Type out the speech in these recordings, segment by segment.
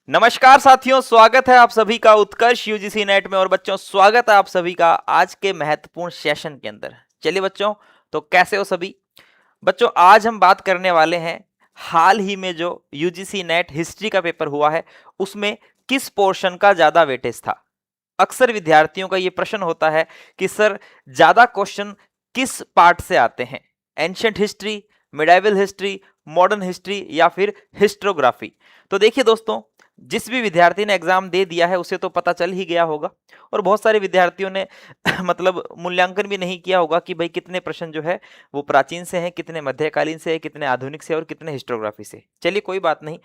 नमस्कार साथियों, स्वागत है आप सभी का उत्कर्ष यूजीसी नेट में। और बच्चों, स्वागत है आप सभी का आज के महत्वपूर्ण सेशन के अंदर। चलिए बच्चों, तो कैसे हो सभी बच्चों? आज हम बात करने वाले हैं हाल ही में जो यूजीसी नेट हिस्ट्री का पेपर हुआ है उसमें किस पोर्शन का ज्यादा वेटेज था। अक्सर विद्यार्थियों का यह प्रश्न होता है कि सर ज्यादा क्वेश्चन किस पार्ट से आते हैं, ancient history, medieval history, modern history या फिर हिस्ट्रोग्राफी। तो देखिए दोस्तों, जिस भी विद्यार्थी ने एग्जाम दे दिया है उसे तो पता चल ही गया होगा, और बहुत सारे विद्यार्थियों ने मतलब मूल्यांकन भी नहीं किया होगा कि भाई कितने प्रश्न जो है वो प्राचीन से हैं, कितने मध्यकालीन से हैं, कितने आधुनिक से और कितने हिस्टोग्राफी से। चलिए कोई बात नहीं,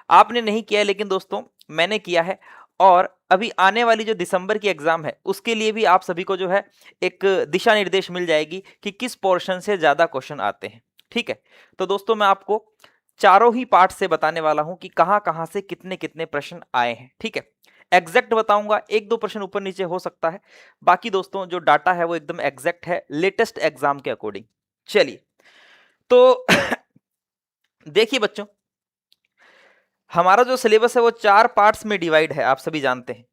आपने नहीं किया है, लेकिन दोस्तों मैंने किया है। और अभी आने वाली जो दिसंबर की एग्जाम है उसके लिए भी आप सभी को जो है एक दिशा निर्देश मिल जाएगी कि किस पोर्शन से ज्यादा क्वेश्चन आते हैं। ठीक है, तो दोस्तों मैं आपको चारों ही पार्ट से बताने वाला हूं कि कहां कहां से कितने कितने प्रश्न आए हैं। ठीक है, एग्जैक्ट बताऊंगा, एक दो प्रश्न ऊपर नीचे हो सकता है, बाकी दोस्तों जो डाटा है वो एकदम एग्जैक्ट है लेटेस्ट एग्जाम के अकॉर्डिंग। चलिए तो देखिए बच्चों, हमारा जो सिलेबस है वो 4 पार्ट्स में डिवाइड है, आप सभी जानते हैं।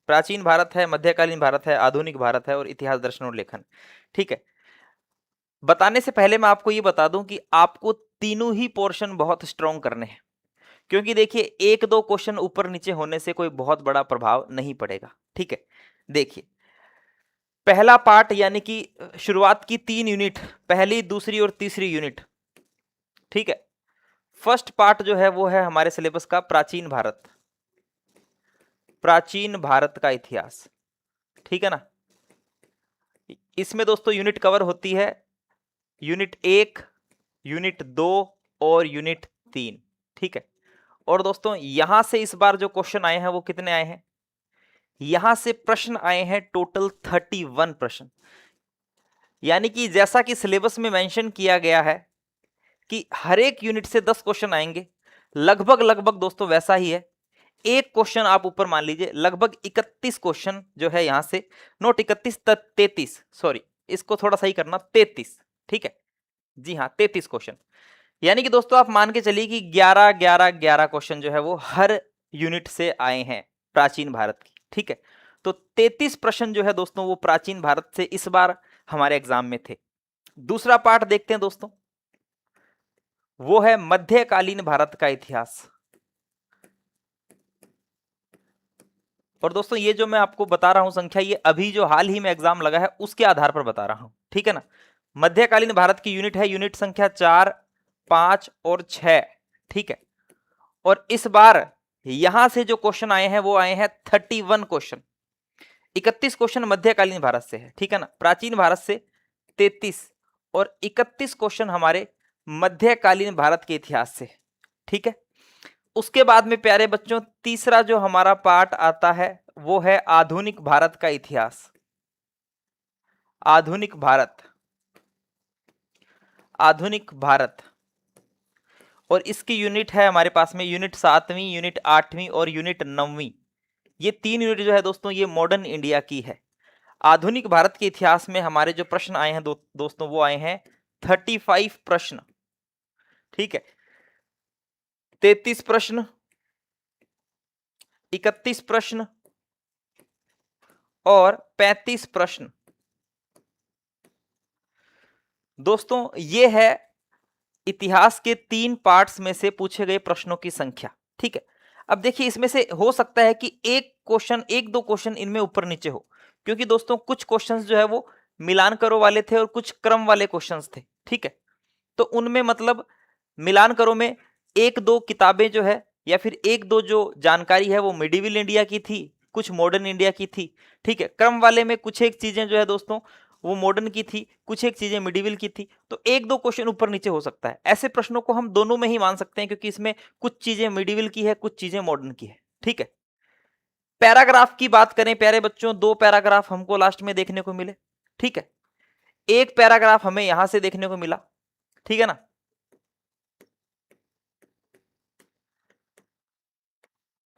प्राचीन भारत है, मध्यकालीन भारत है, आधुनिक भारत है और इतिहास, दर्शन और लेखन। ठीक है, बताने से पहले मैं आपको ये बता दूं कि आपको तीनों ही पोर्शन बहुत स्ट्रॉन्ग करने हैं, क्योंकि देखिए एक दो क्वेश्चन ऊपर नीचे होने से कोई बहुत बड़ा प्रभाव नहीं पड़ेगा। ठीक है, देखिए पहला पार्ट यानी कि शुरुआत की 3 यूनिट, पहली, दूसरी और तीसरी यूनिट। ठीक है, फर्स्ट पार्ट जो है वो है हमारे सिलेबस का प्राचीन भारत, प्राचीन भारत का इतिहास। ठीक है ना, इसमें दोस्तों यूनिट कवर होती है यूनिट 1, यूनिट 2 और यूनिट 3। ठीक है, और दोस्तों यहां से इस बार जो क्वेश्चन आए हैं वो कितने आए हैं? यहां से प्रश्न आए हैं टोटल 31 प्रश्न। यानी कि जैसा कि सिलेबस में मेंशन किया गया है कि हर एक यूनिट से 10 क्वेश्चन आएंगे, लगभग लगभग दोस्तों वैसा ही है। एक क्वेश्चन आप ऊपर मान लीजिए, लगभग 31 क्वेश्चन जो है यहां से, नोट 31, 33, सॉरी इसको थोड़ा सही करना, 33। ठीक है, जी हाँ 33 क्वेश्चन। यानी कि दोस्तों आप मान के चलिए कि 11 11 11 क्वेश्चन जो है वो हर यूनिट से आए हैं प्राचीन भारत की। ठीक है, तो 33 प्रश्न जो है दोस्तों वो प्राचीन भारत से इस बार हमारे एग्जाम में थे। दूसरा पार्ट देखते हैं दोस्तों, वो है मध्यकालीन भारत का इतिहास। और दोस्तों ये जो मैं आपको बता रहा हूं संख्या, ये अभी जो हाल ही में एग्जाम लगा है उसके आधार पर बता रहा हूं। ठीक है ना, मध्यकालीन भारत की यूनिट है यूनिट संख्या 4, 5 और 6। ठीक है, और इस बार यहां से जो क्वेश्चन आए हैं वो आए हैं 31 क्वेश्चन। 31 क्वेश्चन मध्यकालीन भारत से है, ठीक है ना, प्राचीन भारत से 33 और 31 क्वेश्चन हमारे मध्यकालीन भारत के इतिहास से। ठीक है, उसके बाद में प्यारे बच्चों तीसरा जो हमारा पार्ट आता है वो है आधुनिक भारत का इतिहास। आधुनिक भारत, आधुनिक भारत, और इसकी यूनिट है हमारे पास में यूनिट 7वीं, यूनिट 8वीं और यूनिट 9वीं। ये 3 यूनिट जो है दोस्तों ये मॉडर्न इंडिया की है। आधुनिक भारत के इतिहास में हमारे जो प्रश्न आए हैं दोस्तों वो आए हैं 35 प्रश्न। ठीक है, 33 प्रश्न, 31 प्रश्न और 35 प्रश्न। दोस्तों ये है इतिहास के 3 पार्ट्स में से पूछे गए प्रश्नों की संख्या। ठीक है, अब देखिए इसमें से हो सकता है कि एक क्वेश्चन, एक दो क्वेश्चन इनमें ऊपर नीचे हो, क्योंकि दोस्तों कुछ क्वेश्चंस जो है वो मिलान करो वाले थे और कुछ क्रम वाले क्वेश्चंस थे। ठीक है, तो उनमें मतलब मिलान करो में एक दो किताबें जो है या फिर एक दो जो जानकारी है वो मिडिवल इंडिया की थी, कुछ मॉडर्न इंडिया की थी। ठीक है, क्रम वाले में कुछ एक चीजें जो है दोस्तों वो मॉडर्न की थी, कुछ एक चीजें मिडिवल की थी, तो एक दो क्वेश्चन ऊपर नीचे हो सकता है। ऐसे प्रश्नों को हम दोनों में ही मान सकते हैं, क्योंकि इसमें कुछ चीजें मिडिवल की है, कुछ चीजें मॉडर्न की है। ठीक है, पैराग्राफ की बात करें प्यारे बच्चों, 2 पैराग्राफ हमको लास्ट में देखने को मिले। ठीक है, एक पैराग्राफ हमें यहां से देखने को मिला। ठीक है ना,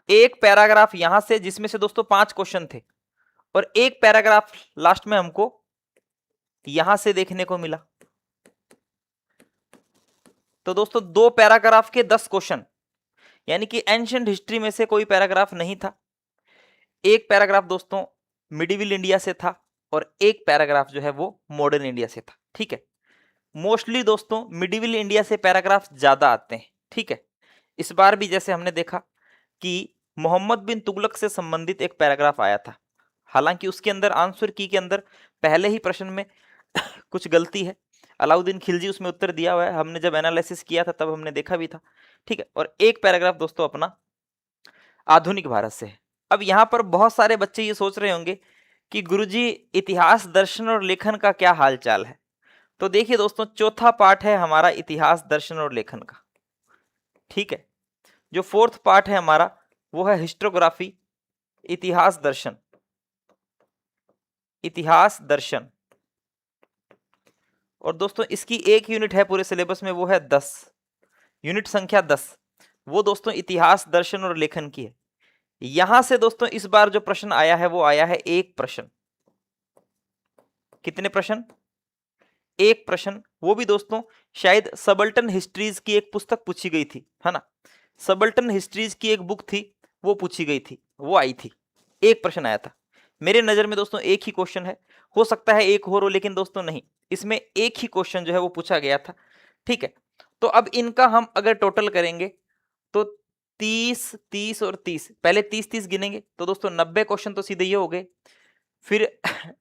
एक पैराग्राफ यहां से जिसमें से दोस्तों 5 क्वेश्चन थे, और एक पैराग्राफ लास्ट में हमको यहां से देखने को मिला। तो दोस्तों 2 पैराग्राफ के 10 क्वेश्चन, यानी कि एंशियंट हिस्ट्री में से कोई पैराग्राफ नहीं था। एक पैराग्राफ दोस्तों मिडिवल इंडिया से था और एक पैराग्राफ जो है वो मॉडर्न इंडिया से था। ठीक है, मोस्टली दोस्तों मिडिवल इंडिया से पैराग्राफ ज्यादा आते हैं। ठीक है, इस बार भी जैसे हमने देखा कि मोहम्मद बिन तुगलक से संबंधित एक पैराग्राफ आया था, हालांकि उसके अंदर आंसर की के अंदर पहले ही प्रश्न में कुछ गलती है। अलाउद्दीन खिलजी उसमें उत्तर दिया हुआ है, हमने जब एनालिसिस किया था तब हमने देखा भी था। ठीक है, और एक पैराग्राफ दोस्तों अपना आधुनिक भारत से है। अब यहाँ पर बहुत सारे बच्चे ये सोच रहे होंगे कि गुरुजी इतिहास दर्शन और लेखन का क्या हाल चाल है। तो देखिए दोस्तों, चौथा पार्ट है हमारा इतिहास दर्शन और लेखन का। ठीक है, जो फोर्थ पार्ट है हमारा वो है हिस्टोग्राफी, इतिहास दर्शन, इतिहास दर्शन। और दोस्तों इसकी एक यूनिट है पूरे सिलेबस में, वो है 10, यूनिट संख्या 10, वो दोस्तों इतिहास दर्शन और लेखन की है। यहां से दोस्तों इस बार जो प्रश्न आया है वो आया है एक प्रश्न। कितने प्रश्न? एक प्रश्न, वो भी दोस्तों शायद सबल्टन हिस्ट्रीज की एक पुस्तक पूछी गई थी, है ना, सबल्टन हिस्ट्रीज की एक बुक थी वो पूछी गई थी, वो आई थी, एक प्रश्न आया था। मेरे नजर में दोस्तों एक ही क्वेश्चन है, हो सकता है एक और हो, लेकिन दोस्तों नहीं, इसमें एक ही क्वेश्चन जो है वो पूछा गया था। ठीक है, तो अब इनका हम अगर टोटल करेंगे तो 30, 30 और 30, पहले 30 30 गिनेंगे तो दोस्तों 90 क्वेश्चन तो सीधे ये हो गए। फिर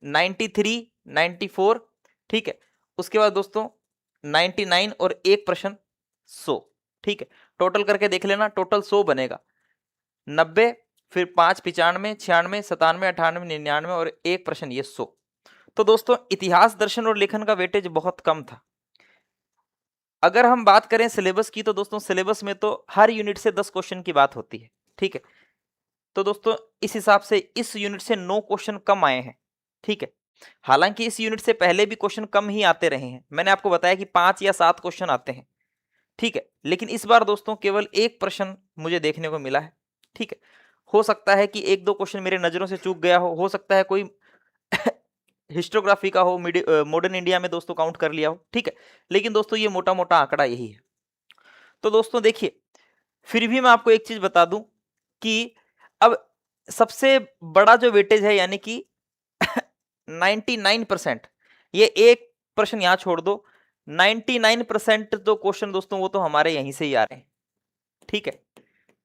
93, 94, ठीक है, उसके बाद दोस्तों 99 और एक प्रश्न 100। ठीक है, टोटल करके देख लेना, टोटल 100 बनेगा। 90, फिर 5 95, 96, 97, 98, 99 और एक प्रश्न ये 100। तो दोस्तों इतिहास दर्शन और लेखन का वेटेज बहुत कम था। अगर हम बात करें सिलेबस की तो दोस्तों सिलेबस में तो हर यूनिट से 10 क्वेश्चन की बात होती है। ठीक है, तो दोस्तों इस हिसाब से इस यूनिट से 9 क्वेश्चन कम आए हैं। ठीक है, हालांकि इस यूनिट से पहले भी क्वेश्चन कम ही आते रहे हैं, मैंने आपको बताया कि 5 या 7 क्वेश्चन आते हैं। ठीक है, लेकिन इस बार दोस्तों केवल एक प्रश्न मुझे देखने को मिला है। ठीक है, हो सकता है कि एक दो क्वेश्चन मेरे नजरों से चूक गया हो सकता है कोई हिस्टोग्राफी का हो, मॉडर्न इंडिया में दोस्तों काउंट कर लिया हो। ठीक है, लेकिन दोस्तों ये मोटा मोटा आंकड़ा यही है। तो दोस्तों देखिए, फिर भी मैं आपको एक चीज बता दूं कि अब सबसे बड़ा जो वेटेज है यानी कि 99%, ये एक प्रश्न यहां छोड़ दो, 99% तो क्वेश्चन दोस्तों वो तो हमारे यहीं से ही आ रहे हैं। ठीक है,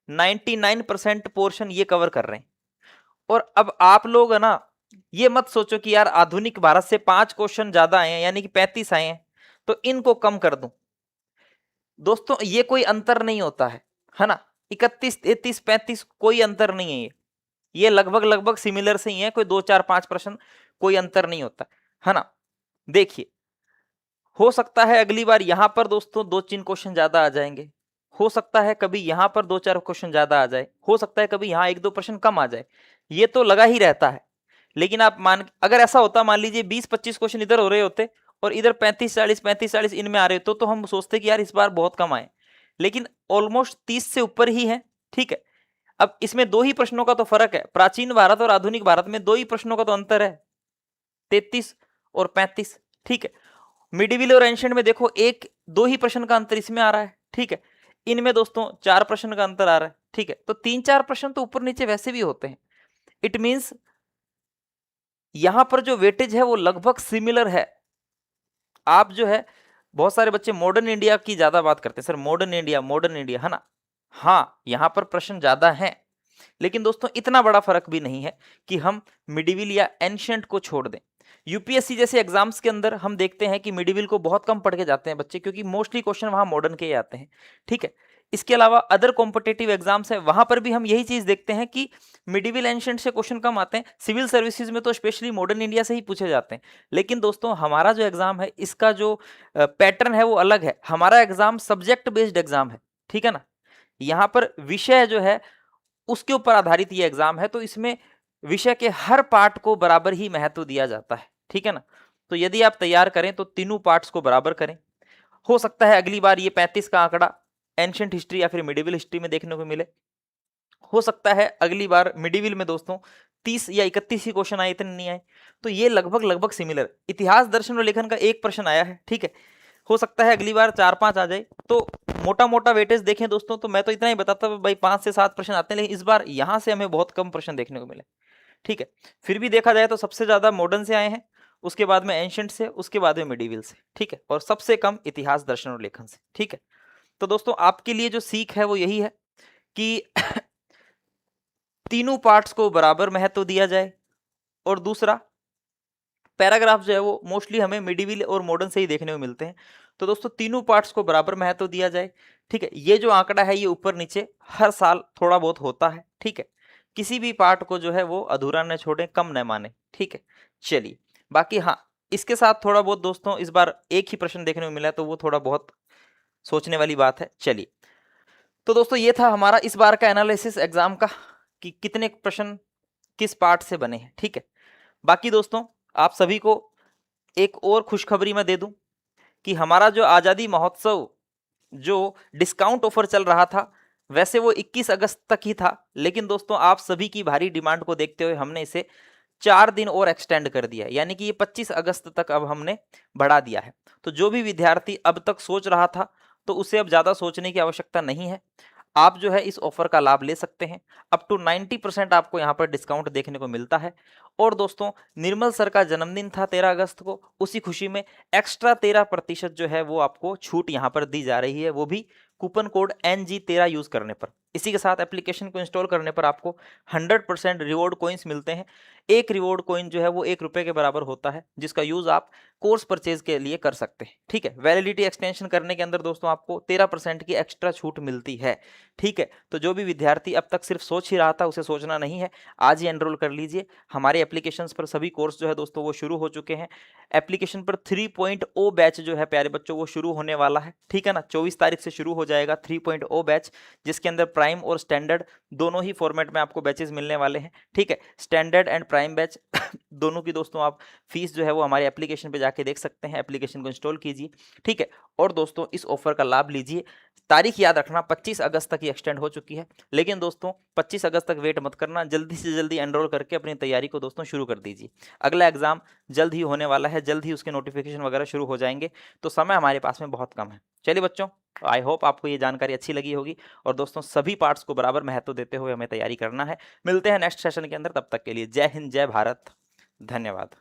99% पोर्शन ये कवर कर रहे हैं। और अब आप लोग है ना, ये मत सोचो कि यार आधुनिक भारत से 5 क्वेश्चन ज्यादा आए हैं यानी कि 35 आए हैं तो इनको कम कर दूं। दोस्तों ये कोई अंतर नहीं होता है ना, 31, 33, 35 कोई अंतर नहीं है, ये लगभग लगभग सिमिलर से ही है, कोई 2 4 5 प्रश्न कोई अंतर नहीं होता है ना। देखिए, हो सकता है अगली बार यहां पर दोस्तों 2-3 क्वेश्चन ज्यादा आ जाएंगे, हो सकता है कभी यहां पर 2-4 क्वेश्चन ज्यादा आ जाए, हो सकता है कभी यहां 1-2 प्रश्न कम आ जाए, ये तो लगा ही रहता है। लेकिन आप अगर ऐसा होता, मान लीजिए 20-25 क्वेश्चन इधर हो रहे होते और इधर 35-40, 35-40 इनमें आ रहे तो हम सोचते कि यार इस बार बहुत कम आए, लेकिन ऑलमोस्ट 30 से ऊपर ही है। ठीक है, अब इसमें 2 ही प्रश्नों का तो फर्क है, प्राचीन भारत और आधुनिक भारत में 2 ही प्रश्नों का तो अंतर है, 33 और 35। ठीक है, मिडिवल और एंशिएंट में देखो 1-2 ही प्रश्न का अंतर इसमें आ रहा है। ठीक है, इनमें दोस्तों 4 प्रश्न का अंतर आ रहा है। ठीक है, तो 3-4 प्रश्न तो ऊपर नीचे वैसे भी होते हैं। इट मींस यहां पर जो वेटेज है वो लगभग सिमिलर है। आप जो है, बहुत सारे बच्चे मॉडर्न इंडिया की ज्यादा बात करते हैं, sir modern India, modern India, है ना। हाँ, यहां पर प्रश्न ज्यादा हैं, लेकिन दोस्तों इतना बड़ा फर्क भी नहीं है कि हम मिडिवल या एंशिएंट को छोड़ दें। यूपीएससी जैसे एग्जाम्स के अंदर हम देखते हैं कि मिडिवल को बहुत कम पढ़ के जाते हैं बच्चे, क्योंकि मोस्टली क्वेश्चन वहां मॉडर्न के ही आते हैं। ठीक है, इसके अलावा अदर कॉम्पिटेटिव एग्जाम्स है, वहां पर भी हम यही चीज देखते हैं कि मिडिवल एंशिएंट से क्वेश्चन कम आते हैं। सिविल सर्विसेज में तो स्पेशली मॉडर्न इंडिया से ही पूछे जाते हैं। लेकिन दोस्तों हमारा जो एग्जाम है इसका जो पैटर्न है वो अलग है, हमारा एग्जाम सब्जेक्ट बेस्ड एग्जाम है। ठीक है ना, यहाँ पर विषय जो है उसके ऊपर आधारित ये एग्जाम है, तो इसमें विषय के हर पार्ट को बराबर ही महत्व दिया जाता है। ठीक है ना, तो यदि आप तैयार करें तो तीनों पार्ट्स को बराबर करें। हो सकता है अगली बार ये 35 का आंकड़ा एंशिएंट हिस्ट्री या फिर मिडिवल हिस्ट्री में देखने को मिले, हो सकता है अगली बार मिडिवल में दोस्तों 30 या 31 ही क्वेश्चन आए, इतने नहीं आए। तो ये लगभग लगभग सिमिलर। इतिहास दर्शन और लेखन का एक प्रश्न आया है, ठीक है, हो सकता है अगली बार 4-5 आ जाए। तो मोटा मोटा वेटेज देखें दोस्तों तो मैं तो इतना ही बताता भाई 5 से 7 प्रश्न आते हैं, लेकिन इस बार यहां से हमें बहुत कम प्रश्न देखने को मिले। ठीक है, फिर भी देखा जाए तो सबसे ज्यादा मॉडर्न से आए हैं, उसके बाद में एंशिएंट से, उसके बाद में मिडिवल से। ठीक है, और सबसे कम इतिहास, दर्शन और लेखन से। ठीक है, तो दोस्तों आपके लिए जो सीख है वो यही है कि तीनों पार्ट्स को बराबर महत्व दिया जाए, और दूसरा पैराग्राफ जो है वो मोस्टली हमें मिडिवल और मॉडर्न से ही देखने को मिलते हैं। तो दोस्तों तीनों पार्ट्स को बराबर महत्व दिया जाए। ठीक है, ये जो आंकड़ा है ये ऊपर नीचे हर साल थोड़ा बहुत होता है। ठीक है, किसी भी पार्ट को जो है वो अधूरा न छोड़े, कम न माने। ठीक है, चलिए, बाकी हाँ, इसके साथ थोड़ा बहुत दोस्तों इस बार एक ही प्रश्न देखने को मिला है, तो वो थोड़ा बहुत सोचने वाली बात है। चलिए, तो दोस्तों ये था हमारा इस बार का एनालिसिस एग्जाम का, कि कितने प्रश्न किस पार्ट से बने हैं। ठीक है, बाकी दोस्तों आप सभी को एक और खुशखबरी मैं दे दूं कि हमारा जो आज़ादी महोत्सव जो डिस्काउंट ऑफर चल रहा था, वैसे वो 21 अगस्त तक ही था, लेकिन दोस्तों आप सभी की भारी डिमांड को देखते हुए हमने इसे 4 दिन और एक्सटेंड कर दिया है, यानी कि ये 25 अगस्त तक अब हमने बढ़ा दिया है। तो जो भी विद्यार्थी अब तक सोच रहा था, तो उसे अब ज़्यादा सोचने की आवश्यकता नहीं है। आप जो है इस ऑफर का लाभ ले सकते हैं। अप टू 90% आपको यहाँ पर डिस्काउंट देखने को मिलता है। और दोस्तों निर्मल सर का जन्मदिन था 13 अगस्त को, उसी खुशी में एक्स्ट्रा 13% जो है वो आपको छूट यहाँ पर दी जा रही है, वो भी कूपन कोड NG13 यूज करने पर। इसी के साथ एप्लीकेशन को इंस्टॉल करने पर आपको 100% रिवॉर्ड कॉइन्स मिलते हैं। एक रिवॉर्ड कॉइन जो है वो 1 रुपए के बराबर होता है, जिसका यूज आप कोर्स परचेज के लिए कर सकते हैं। ठीक है, वैलिडिटी एक्सटेंशन करने के अंदर दोस्तों आपको 13% की एक्स्ट्रा छूट मिलती है। ठीक है, तो जो भी विद्यार्थी अब तक सिर्फ सोच ही रहा था, उसे सोचना नहीं है, आज ही एनरोल कर लीजिए। हमारे एप्लीकेशंस पर सभी कोर्स जो है दोस्तों वो शुरू हो चुके हैं। एप्लीकेशन पर 3.0 बैच जो है प्यारे बच्चों वो शुरू होने वाला है। ठीक है ना, 24 तारीख से शुरू हो जाएगा 3.0 बैच, जिसके अंदर प्राइम और स्टैंडर्ड दोनों ही फॉर्मेट में आपको बैचेस मिलने वाले हैं। ठीक है, स्टैंडर्ड एंड प्राइम बैच दोनों की दोस्तों आप फीस जो है वो हमारे एप्लीकेशन पे जाके देख सकते हैं। एप्लीकेशन को इंस्टॉल कीजिए। ठीक है, और दोस्तों इस ऑफर का लाभ लीजिए। तारीख याद रखना 25 अगस्त तक ही एक्सटेंड हो चुकी है, लेकिन दोस्तों 25 अगस्त तक वेट मत करना, जल्दी से जल्दी एनरोल करके अपनी तैयारी को दोस्तों शुरू कर दीजिए। अगला एग्जाम जल्द ही होने वाला है, जल्द ही उसके नोटिफिकेशन वगैरह शुरू हो जाएंगे, तो समय हमारे पास में बहुत कम है। चलिए बच्चों, आई होप आपको ये जानकारी अच्छी लगी होगी, और दोस्तों सभी पार्ट्स को बराबर महत्व देते हुए हमें तैयारी करना है। मिलते हैं नेक्स्ट सेशन के अंदर, तब तक के लिए जय हिंद, जय भारत, धन्यवाद।